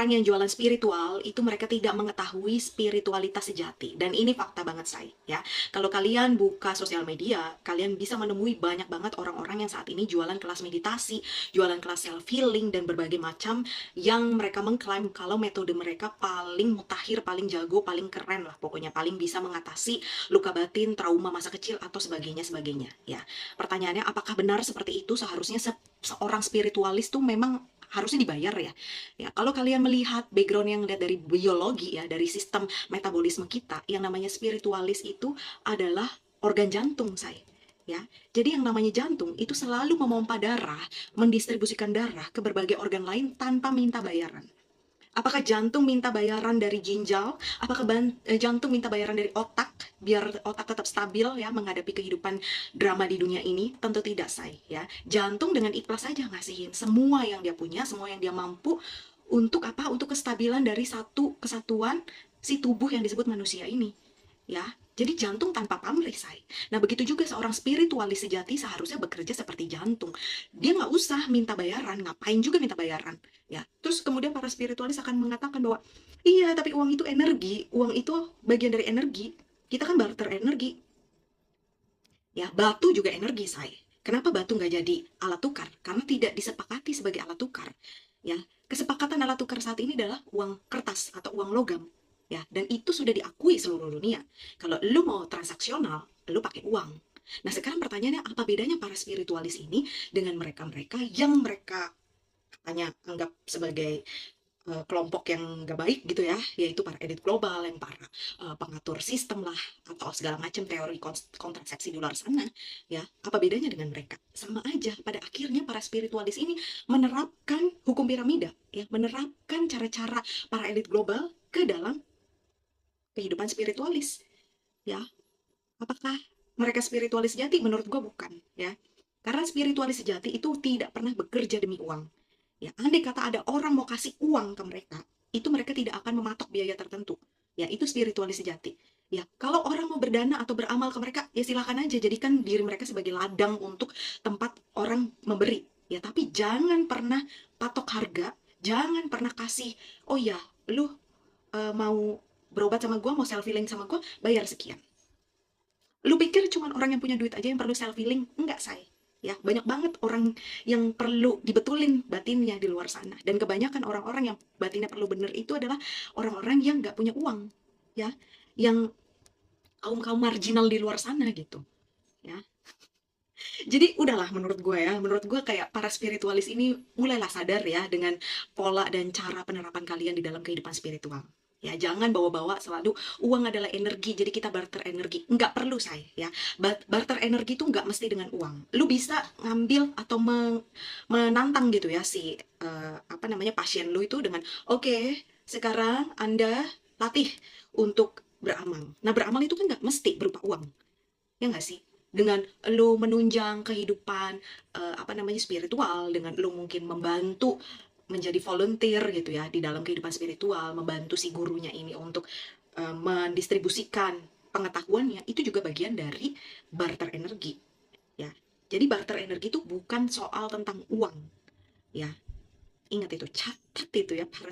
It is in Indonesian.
orang yang jualan spiritual itu mereka tidak mengetahui spiritualitas sejati. Dan ini fakta banget, say, ya. Kalau kalian buka sosial media, kalian bisa menemui banyak banget orang-orang yang saat ini jualan kelas meditasi, jualan kelas self healing dan berbagai macam yang mereka mengklaim kalau metode mereka paling mutakhir, paling jago, paling keren lah, pokoknya paling bisa mengatasi luka batin, trauma masa kecil atau sebagainya ya. Pertanyaannya, apakah benar seperti itu? Seharusnya seorang spiritualis tuh memang harusnya dibayar ya. Ya, kalau kalian melihat background yang lihat dari biologi ya, dari sistem metabolisme kita, yang namanya spiritualis itu adalah organ jantung, say. Ya. Jadi yang namanya jantung itu selalu memompa darah, mendistribusikan darah ke berbagai organ lain tanpa minta bayaran. Apakah jantung minta bayaran dari ginjal? Apakah jantung minta bayaran dari otak biar otak tetap stabil ya menghadapi kehidupan drama di dunia ini? Tentu tidak, say, ya. Jantung dengan ikhlas saja ngasihin semua yang dia punya, semua yang dia mampu untuk apa? Untuk kestabilan dari satu kesatuan si tubuh yang disebut manusia ini, ya. Jadi jantung tanpa pamrih, say. Nah, begitu juga seorang spiritualis sejati seharusnya bekerja seperti jantung. Dia nggak usah minta bayaran, ngapain juga minta bayaran, ya. Terus kemudian para spiritualis akan mengatakan bahwa, iya, tapi uang itu energi, uang itu bagian dari energi. Kita kan barter energi, ya. Batu juga energi, say. Kenapa batu nggak jadi alat tukar? Karena tidak disepakati sebagai alat tukar, ya. Kesepakatan alat tukar saat ini adalah uang kertas atau uang logam, ya. Dan itu sudah diakui seluruh dunia. Kalau lu mau transaksional, lu pakai uang. Nah, sekarang pertanyaannya, apa bedanya para spiritualis ini dengan mereka-mereka yang mereka katanya anggap sebagai kelompok yang gak baik gitu ya, yaitu para elit global, yang para pengatur sistem lah, atau segala macam teori kontrasepsi di luar sana, ya. Apa bedanya dengan mereka? Sama aja. Pada akhirnya para spiritualis ini menerapkan hukum piramida, ya, menerapkan cara-cara para elit global ke dalam kehidupan spiritualis, ya. Apakah mereka spiritualis sejati? Menurut gue bukan, ya. Karena spiritualis sejati itu tidak pernah bekerja demi uang. Ya, andai kata ada orang mau kasih uang ke mereka, itu mereka tidak akan mematok biaya tertentu. Ya, itu spiritualis sejati. Ya, kalau orang mau berdana atau beramal ke mereka, ya silakan aja, jadikan diri mereka sebagai ladang untuk tempat orang memberi. Ya, tapi jangan pernah patok harga, jangan pernah kasih, oh ya, lu mau berobat sama gue, mau self healing sama gue, bayar sekian. Lu pikir cuma orang yang punya duit aja yang perlu self healing? Enggak, say. Ya, banyak banget orang yang perlu dibetulin batinnya di luar sana. Dan kebanyakan orang-orang yang batinnya perlu bener itu adalah orang-orang yang nggak punya uang, ya, yang kaum-kaum marginal di luar sana gitu, ya. Jadi udahlah, menurut gue ya, menurut gue kayak para spiritualis ini mulailah sadar ya dengan pola dan cara penerapan kalian di dalam kehidupan spiritual. Ya, jangan bawa-bawa selalu uang adalah energi, jadi kita barter energi. Nggak perlu, say, ya. Barter energi itu nggak mesti dengan uang. Lu bisa ngambil atau menantang gitu ya si apa namanya pasien lu itu dengan, oke, sekarang Anda latih untuk beramal. Nah, beramal itu kan nggak mesti berupa uang, ya nggak sih? Dengan lu menunjang kehidupan apa namanya spiritual, dengan lu mungkin membantu menjadi volunteer gitu ya di dalam kehidupan spiritual, membantu si gurunya ini untuk mendistribusikan pengetahuannya, itu juga bagian dari barter energi, ya. Jadi barter energi itu bukan soal tentang uang, ya. Ingat itu, catat itu ya, para